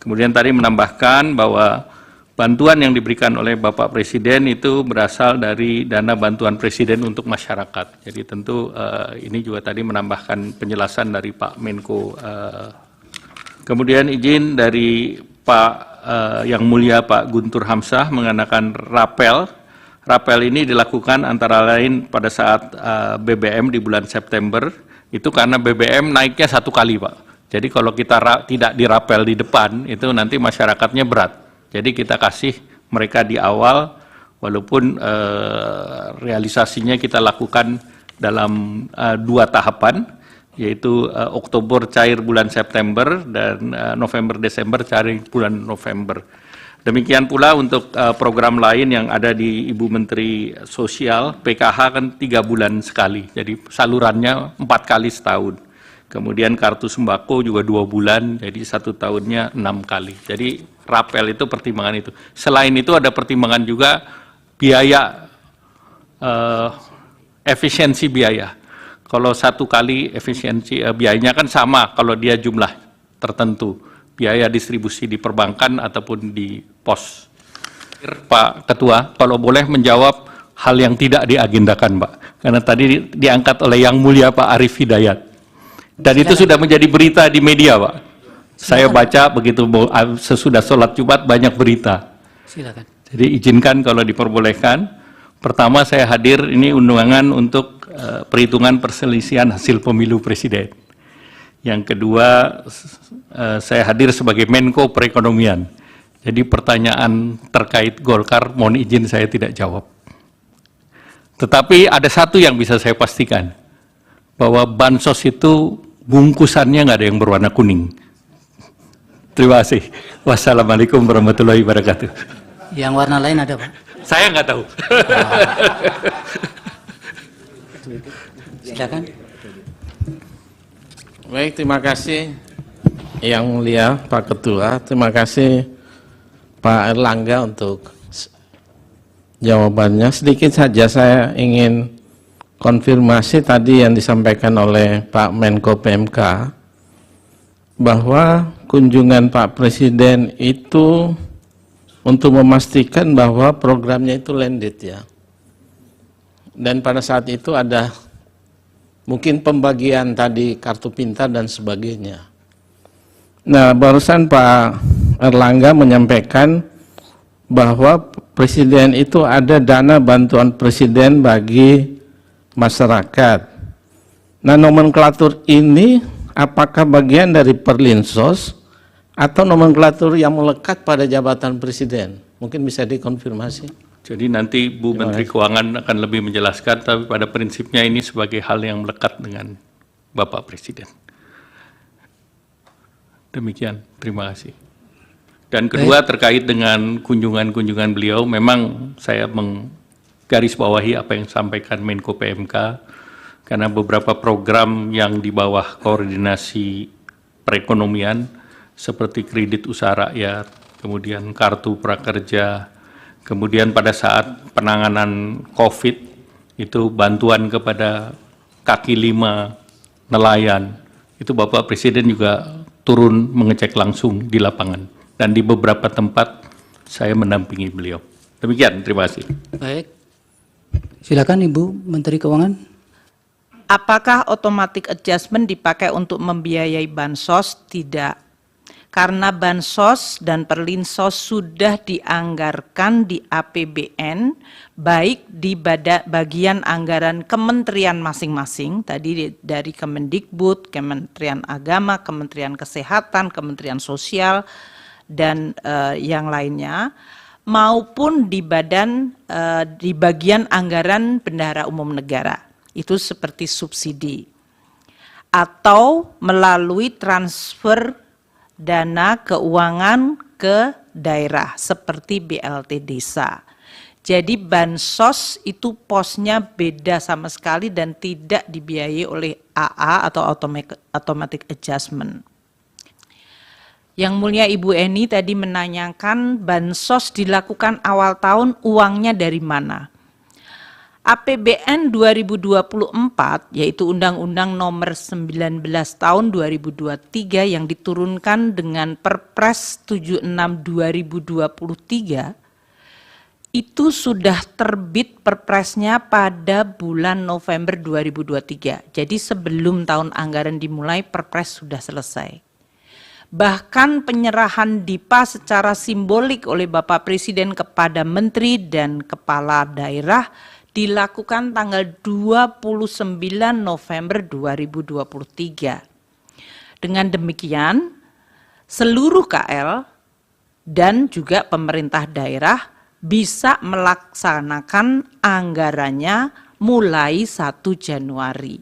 Kemudian tadi menambahkan bahwa bantuan yang diberikan oleh Bapak Presiden itu berasal dari dana bantuan Presiden untuk masyarakat. Jadi tentu ini juga tadi menambahkan penjelasan dari Pak Menko. Kemudian izin dari Pak Yang Mulia Pak Guntur Hamzah mengenakan rapel. Rapel ini dilakukan antara lain pada saat BBM di bulan September, itu karena BBM naiknya 1 kali, Pak. Jadi kalau kita tidak dirapel di depan, itu nanti masyarakatnya berat. Jadi kita kasih mereka di awal, walaupun realisasinya kita lakukan dalam 2 tahapan, yaitu Oktober cair bulan September dan November-Desember cair bulan November. Demikian pula untuk program lain yang ada di Ibu Menteri Sosial, PKH kan 3 bulan sekali, jadi salurannya 4 kali setahun. Kemudian kartu sembako juga 2 bulan, jadi 1 tahunnya 6 kali. Jadi rapel itu pertimbangan itu. Selain itu ada pertimbangan juga biaya, efisiensi biaya. Kalau 1 kali efisiensi biayanya kan sama kalau dia jumlah tertentu. Biaya distribusi di perbankan ataupun di pos. Pak Ketua, kalau boleh menjawab hal yang tidak diagendakan, Pak. Karena tadi diangkat oleh Yang Mulia Pak Arief Hidayat. Dan silakan. Itu sudah menjadi berita di media, Pak. Silakan. Saya baca begitu sesudah sholat Jumat banyak berita. Silakan. Jadi izinkan kalau diperbolehkan. Pertama saya hadir ini undangan untuk perhitungan perselisihan hasil pemilu presiden. Yang kedua saya hadir sebagai Menko Perekonomian. Jadi pertanyaan terkait Golkar mohon izin saya tidak jawab. Tetapi ada satu yang bisa saya pastikan, bahwa bansos itu bungkusannya nggak ada yang berwarna kuning. Terima kasih. Wassalamualaikum warahmatullahi wabarakatuh. Yang warna lain ada, Pak? Saya nggak tahu. Silakan. Baik, terima kasih Yang Mulia Pak Ketua. Terima kasih Pak Erlangga untuk jawabannya. Sedikit saja saya ingin konfirmasi tadi yang disampaikan oleh Pak Menko PMK, bahwa kunjungan Pak Presiden itu untuk memastikan bahwa programnya itu landed ya. Dan pada saat itu ada mungkin pembagian tadi kartu pintar dan sebagainya. Nah, barusan Pak Erlangga menyampaikan bahwa Presiden itu ada dana bantuan Presiden bagi masyarakat. Nah, nomenklatur ini apakah bagian dari Perlinsos atau nomenklatur yang melekat pada jabatan Presiden? Mungkin bisa dikonfirmasi. Jadi nanti Bu Menteri Keuangan akan lebih menjelaskan, tapi pada prinsipnya ini sebagai hal yang melekat dengan Bapak Presiden. Demikian, terima kasih. Dan kedua terkait dengan kunjungan-kunjungan beliau, memang saya menggarisbawahi apa yang disampaikan Menko PMK, karena beberapa program yang di bawah koordinasi perekonomian, seperti kredit usaha rakyat, kemudian kartu prakerja, kemudian pada saat penanganan COVID, itu bantuan kepada kaki 5 nelayan, itu Bapak Presiden juga turun mengecek langsung di lapangan. Dan di beberapa tempat saya mendampingi beliau. Demikian, terima kasih. Baik. Silakan Ibu Menteri Keuangan. Apakah automatic adjustment dipakai untuk membiayai bansos? Tidak. Karena bansos dan perlinsos sudah dianggarkan di APBN, baik di bagian anggaran kementerian masing-masing, tadi dari Kemendikbud, Kementerian Agama, Kementerian Kesehatan, Kementerian Sosial, dan yang lainnya, maupun di bagian anggaran Bendahara Umum Negara, itu seperti subsidi, atau melalui transfer dana keuangan ke daerah seperti BLT desa. Jadi bansos itu posnya beda sama sekali dan tidak dibiayai oleh AA atau automatic adjustment. Yang mulia Ibu Eni tadi menanyakan bansos dilakukan awal tahun, uangnya dari mana? APBN 2024, yaitu Undang-Undang Nomor 19 Tahun 2023 yang diturunkan dengan Perpres 76 2023, itu sudah terbit perpresnya pada bulan November 2023. Jadi sebelum tahun anggaran dimulai, perpres sudah selesai. Bahkan penyerahan DIPA secara simbolik oleh Bapak Presiden kepada Menteri dan Kepala Daerah dilakukan tanggal 29 November 2023. Dengan demikian, seluruh KL dan juga pemerintah daerah bisa melaksanakan anggarannya mulai 1 Januari.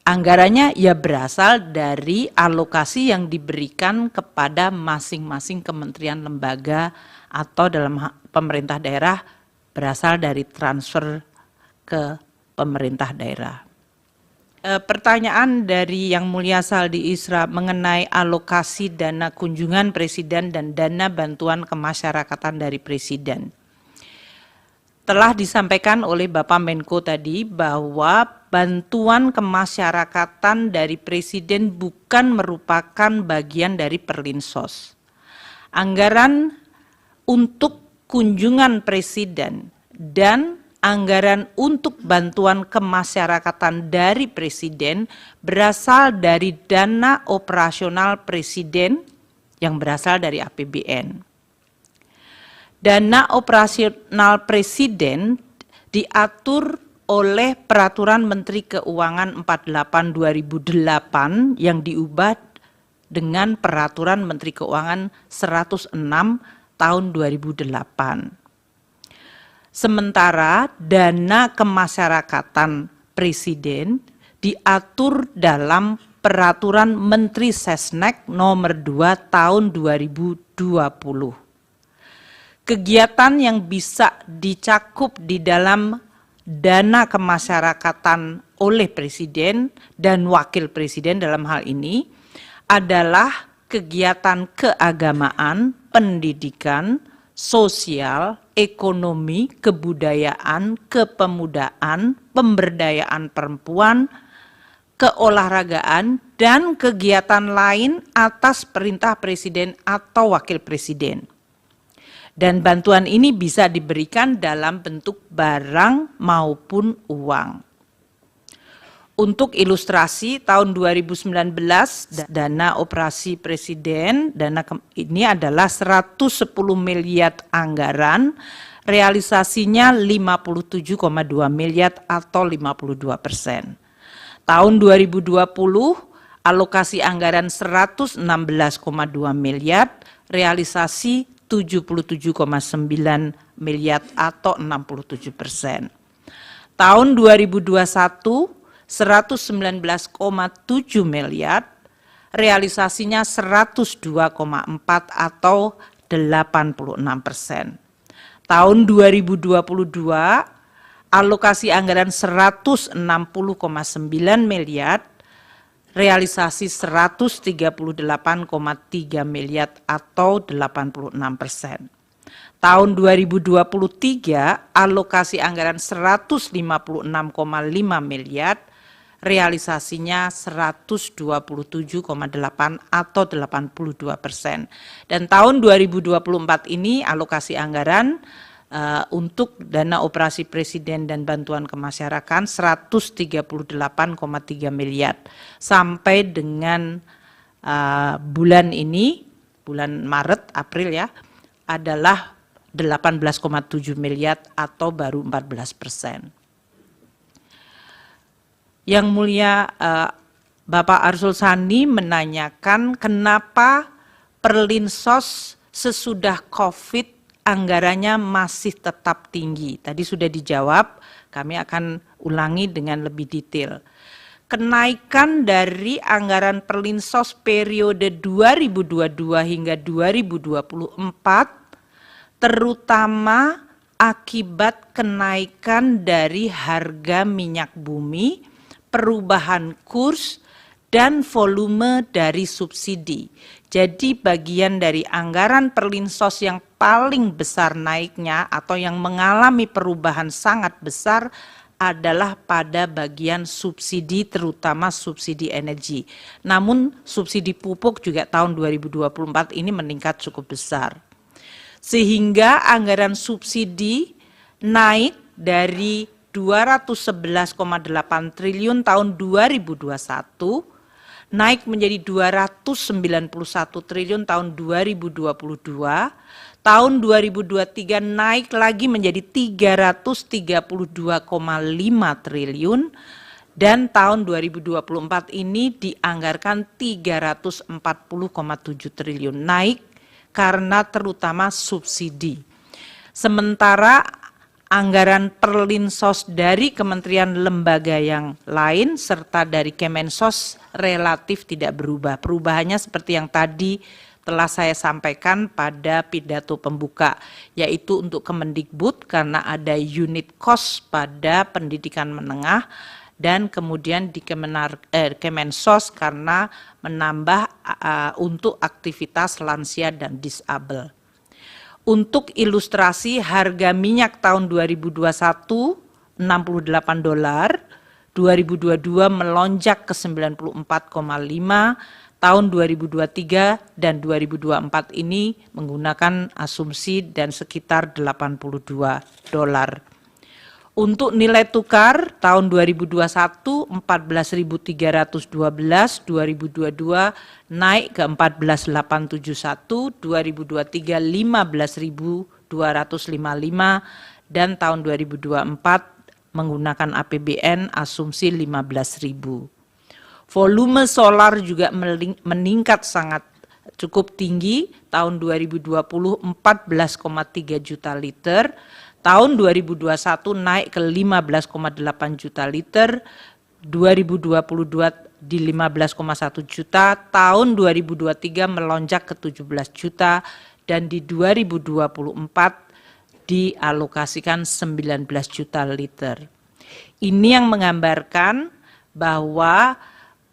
Anggarannya ya berasal dari alokasi yang diberikan kepada masing-masing kementerian lembaga atau dalam pemerintah daerah berasal dari transfer ke pemerintah daerah. Pertanyaan dari Yang Mulia Saldi Isra mengenai alokasi dana kunjungan Presiden dan dana bantuan kemasyarakatan dari Presiden. Telah disampaikan oleh Bapak Menko tadi bahwa bantuan kemasyarakatan dari Presiden bukan merupakan bagian dari Perlinsos. Anggaran untuk kunjungan Presiden dan anggaran untuk bantuan kemasyarakatan dari Presiden berasal dari dana operasional Presiden yang berasal dari APBN. Dana operasional Presiden diatur oleh Peraturan Menteri Keuangan 48 2008 yang diubah dengan Peraturan Menteri Keuangan 106 tahun 2008. Sementara dana kemasyarakatan Presiden diatur dalam Peraturan Menteri Sesnek nomor 2 tahun 2020. Kegiatan yang bisa dicakup di dalam dana kemasyarakatan oleh Presiden dan Wakil Presiden dalam hal ini adalah kegiatan keagamaan, pendidikan, sosial, ekonomi, kebudayaan, kepemudaan, pemberdayaan perempuan, keolahragaan, dan kegiatan lain atas perintah Presiden atau Wakil Presiden. Dan bantuan ini bisa diberikan dalam bentuk barang maupun uang. Untuk ilustrasi, tahun 2019 dana operasi Presiden, ini adalah 110 miliar anggaran, realisasinya 57,2 miliar atau 52%. Tahun 2020, alokasi anggaran 116,2 miliar, realisasi 77,9 miliar atau 67%. Tahun 2021, 119,7 miliar, realisasinya 102,4 atau 86%. Tahun 2022, alokasi anggaran 160,9 miliar, realisasi 138,3 miliar atau 86%. Tahun 2023, alokasi anggaran 156,5 miliar, realisasinya 127,8 atau 82%. Dan tahun 2024 ini alokasi anggaran untuk dana operasi Presiden dan bantuan kemasyarakatan 138,3 miliar. Sampai dengan bulan ini, bulan Maret, April ya, adalah 18,7 miliar atau baru 14%. Yang Mulia Bapak Arsul Sani menanyakan kenapa Perlinsos sesudah COVID anggarannya masih tetap tinggi. Tadi sudah dijawab, kami akan ulangi dengan lebih detail. Kenaikan dari anggaran Perlinsos periode 2022 hingga 2024 terutama akibat kenaikan dari harga minyak bumi, perubahan kurs, dan volume dari subsidi. Jadi bagian dari anggaran Perlinsos yang paling besar naiknya atau yang mengalami perubahan sangat besar adalah pada bagian subsidi, terutama subsidi energi. Namun subsidi pupuk juga tahun 2024 ini meningkat cukup besar. Sehingga anggaran subsidi naik dari 211,8 triliun tahun 2021 naik menjadi 291 triliun tahun 2022, tahun 2023 naik lagi menjadi 332,5 triliun, dan tahun 2024 ini dianggarkan 340,7 triliun, naik karena terutama subsidi. Sementara anggaran Perlinsos dari kementerian lembaga yang lain serta dari Kemensos relatif tidak berubah. Perubahannya seperti yang tadi telah saya sampaikan pada pidato pembuka, yaitu untuk Kemendikbud karena ada unit cost pada pendidikan menengah, dan kemudian di Kemensos karena menambah untuk aktivitas lansia dan disabel. Untuk ilustrasi, harga minyak tahun 2021 $68, 2022 melonjak ke 94,5, tahun 2023 dan 2024 ini menggunakan asumsi dan sekitar $82. Untuk nilai tukar tahun 2021 14.312, 2022 naik ke 14.871, 2023 15.255, dan tahun 2024 menggunakan APBN asumsi 15.000. Volume solar juga meningkat sangat cukup tinggi, tahun 2020 14,3 juta liter, tahun 2021 naik ke 15,8 juta liter, 2022 di 15,1 juta, tahun 2023 melonjak ke 17 juta, dan di 2024 dialokasikan 19 juta liter. Ini yang menggambarkan bahwa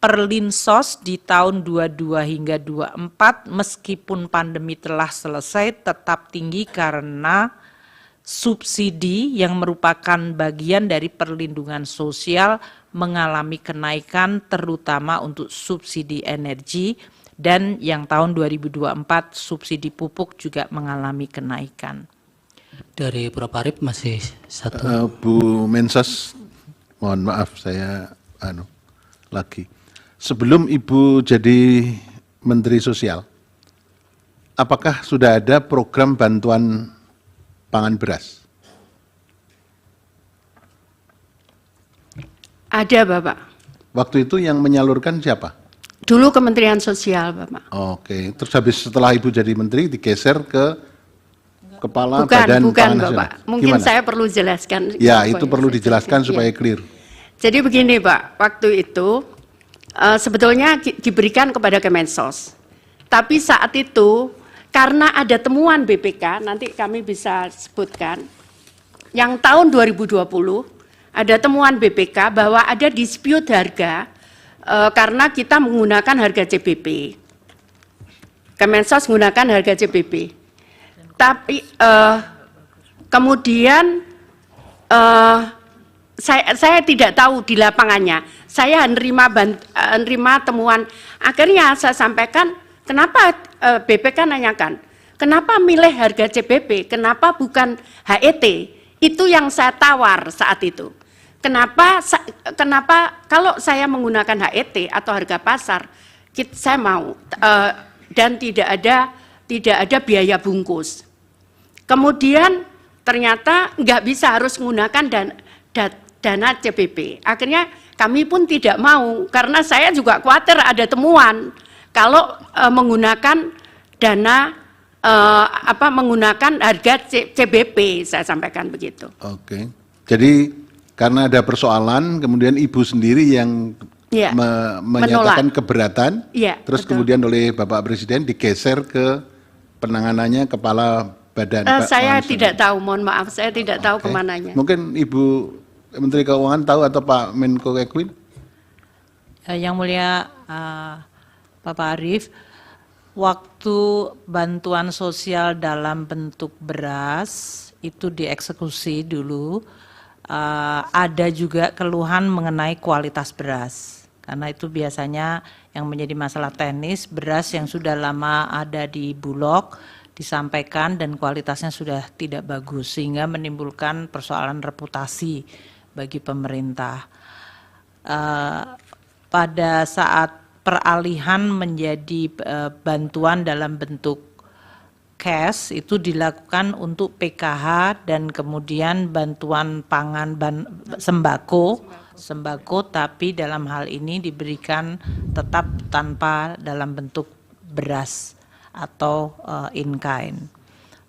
Perlinsos di tahun 22 hingga 24 meskipun pandemi telah selesai tetap tinggi karena subsidi yang merupakan bagian dari perlindungan sosial mengalami kenaikan terutama untuk subsidi energi, dan yang tahun 2024 subsidi pupuk juga mengalami kenaikan. Dari Prof. Arief masih satu. Bu Mensos, mohon maaf saya lagi. Sebelum Ibu jadi Menteri Sosial, apakah sudah ada program bantuan pangan beras? Ada, Bapak. Waktu itu yang menyalurkan siapa? Dulu Kementerian Sosial, Bapak. Oke, terus habis setelah Ibu jadi Menteri digeser ke Kepala Bukan, Badan bukan, Pangan Bapak. Nasional. Mungkin Gimana? saya perlu jelaskan. Ya, Apa itu yang perlu saya dijelaskan jelaskan. supaya Ya. clear. Jadi begini, Pak. Waktu itu sebetulnya diberikan kepada Kemensos. Tapi saat itu karena ada temuan BPK, nanti kami bisa sebutkan, yang tahun 2020 ada temuan BPK bahwa ada dispute harga karena kita menggunakan harga CBP. Kemensos menggunakan harga CBP. Tapi kemudian saya tidak tahu di lapangannya. Saya menerima temuan. Akhirnya saya sampaikan, kenapa BPK nanyakan, kenapa milih harga CBP, kenapa bukan HET? Itu yang saya tawar saat itu. Kenapa kalau saya menggunakan HET atau harga pasar, saya mau dan tidak ada biaya bungkus. Kemudian ternyata nggak bisa, harus menggunakan dana CBP. Akhirnya kami pun tidak mau karena saya juga khawatir ada temuan kalau menggunakan dana menggunakan harga CBP, saya sampaikan begitu. Oke. Jadi karena ada persoalan, kemudian Ibu sendiri yang Ya, menyatakan menolak. keberatan, Ya, terus betul. kemudian oleh Bapak Presiden digeser ke penanganannya Kepala Badan Saya Pangan tidak Nasional. tahu, mohon maaf, saya tidak tahu Oke. kemananya. Mungkin Ibu Menteri Keuangan tahu atau Pak Menko Ekwin? Yang mulia Bapak Arief, waktu bantuan sosial dalam bentuk beras itu dieksekusi dulu, ada juga keluhan mengenai kualitas beras. Karena itu biasanya yang menjadi masalah teknis, beras yang sudah lama ada di Bulog disampaikan dan kualitasnya sudah tidak bagus, sehingga menimbulkan persoalan reputasi bagi pemerintah. Pada saat peralihan menjadi bantuan dalam bentuk cash itu dilakukan untuk PKH dan kemudian bantuan pangan sembako, tapi dalam hal ini diberikan tetap tanpa dalam bentuk beras atau in kind,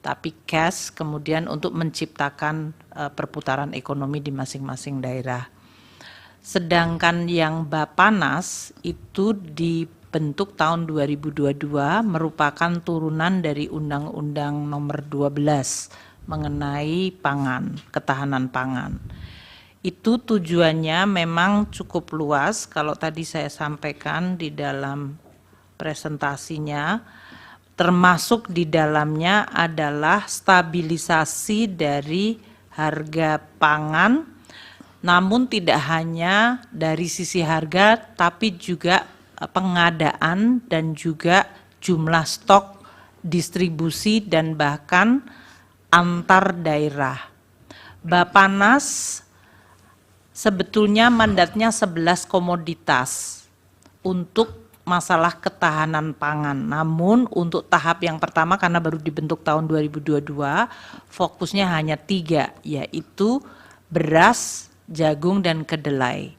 tapi cash kemudian untuk menciptakan perputaran ekonomi di masing-masing daerah. Sedangkan yang Bapanas itu dibentuk tahun 2022 merupakan turunan dari Undang-Undang Nomor 12 mengenai pangan, ketahanan pangan. Itu tujuannya memang cukup luas, kalau tadi saya sampaikan di dalam presentasinya, termasuk di dalamnya adalah stabilisasi dari harga pangan, namun tidak hanya dari sisi harga, tapi juga pengadaan dan juga jumlah stok, distribusi, dan bahkan antar daerah. Bapanas sebetulnya mandatnya 11 komoditas untuk masalah ketahanan pangan. Namun untuk tahap yang pertama karena baru dibentuk tahun 2022, fokusnya hanya 3, yaitu beras, jagung, dan kedelai.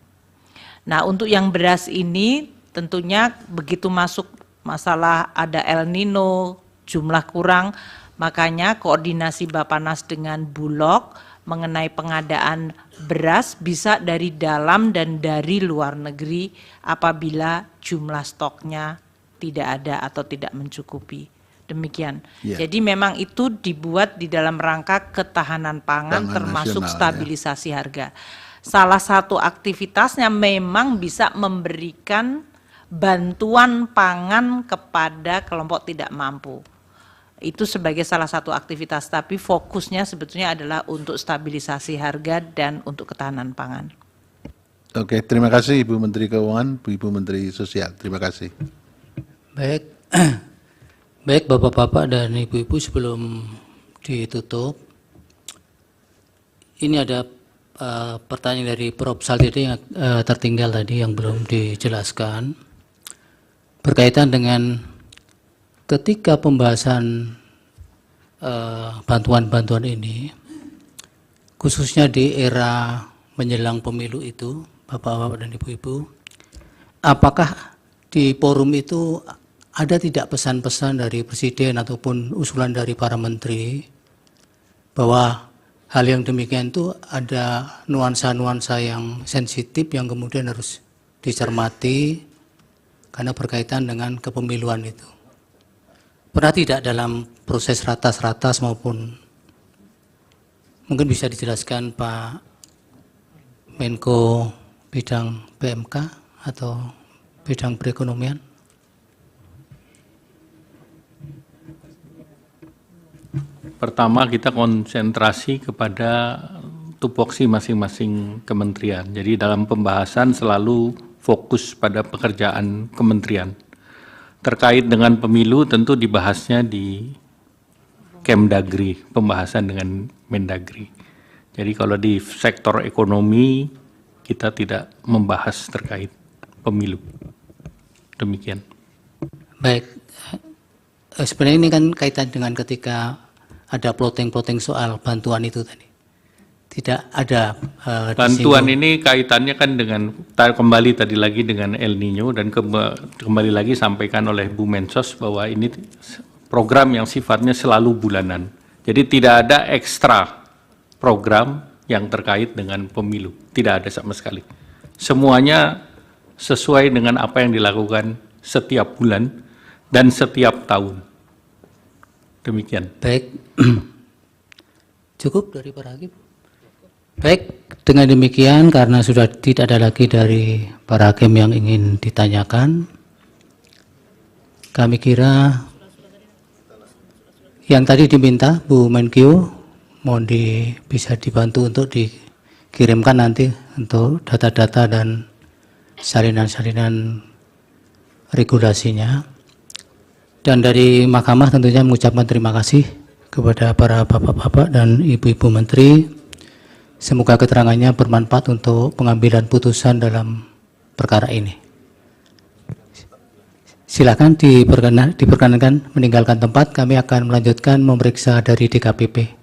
Nah, untuk yang beras ini tentunya begitu masuk masalah ada El Nino, jumlah kurang, makanya koordinasi Bapanas dengan Bulog mengenai pengadaan beras bisa dari dalam dan dari luar negeri apabila jumlah stoknya tidak ada atau tidak mencukupi. Demikian. Jadi memang itu dibuat di dalam rangka ketahanan pangan termasuk nasional, stabilisasi harga. Salah satu aktivitasnya memang bisa memberikan bantuan pangan kepada kelompok tidak mampu. Itu sebagai salah satu aktivitas, tapi fokusnya sebetulnya adalah untuk stabilisasi harga dan untuk ketahanan pangan. Oke, terima kasih Ibu Menteri Keuangan, Ibu Menteri Sosial. Terima kasih. Baik, baik Bapak-bapak dan Ibu-ibu, sebelum ditutup, ini ada pertanyaan dari Prof. Saltidi yang tertinggal tadi yang belum dijelaskan berkaitan dengan ketika pembahasan bantuan-bantuan ini, khususnya di era menjelang pemilu itu, Bapak-bapak dan Ibu-ibu, apakah di forum itu ada tidak pesan-pesan dari Presiden ataupun usulan dari para menteri bahwa hal yang demikian itu ada nuansa-nuansa yang sensitif yang kemudian harus dicermati karena berkaitan dengan kepemiluan itu? Pernah tidak dalam proses ratas-ratas maupun mungkin bisa dijelaskan Pak Menko bidang PMK atau bidang perekonomian? Pertama, kita konsentrasi kepada tupoksi masing-masing kementerian. Jadi dalam pembahasan selalu fokus pada pekerjaan kementerian. Terkait dengan pemilu tentu dibahasnya di Kemdagri, pembahasan dengan Mendagri. Jadi kalau di sektor ekonomi kita tidak membahas terkait pemilu. Demikian. Baik, sebenarnya ini kan kaitan dengan ketika ada plotting-plotting soal bantuan itu tadi. Tidak ada bantuan ini kaitannya kan dengan kembali tadi lagi dengan El Nino dan kembali lagi sampaikan oleh Bu Mensos bahwa ini program yang sifatnya selalu bulanan. Jadi tidak ada ekstra program yang terkait dengan pemilu. Tidak ada sama sekali. Semuanya sesuai dengan apa yang dilakukan setiap bulan dan setiap tahun. Demikian. Baik, cukup dari para hakim. Baik, dengan demikian karena sudah tidak ada lagi dari para hakim yang ingin ditanyakan, kami kira Yang tadi diminta Bu Menkyu, mohon bisa dibantu untuk dikirimkan nanti untuk data-data dan salinan-salinan regulasinya. Dan dari Mahkamah tentunya mengucapkan terima kasih kepada para bapak-bapak dan ibu-ibu menteri. Semoga keterangannya bermanfaat untuk pengambilan putusan dalam perkara ini. Silakan diperkenankan meninggalkan tempat. Kami akan melanjutkan memeriksa dari DKPP.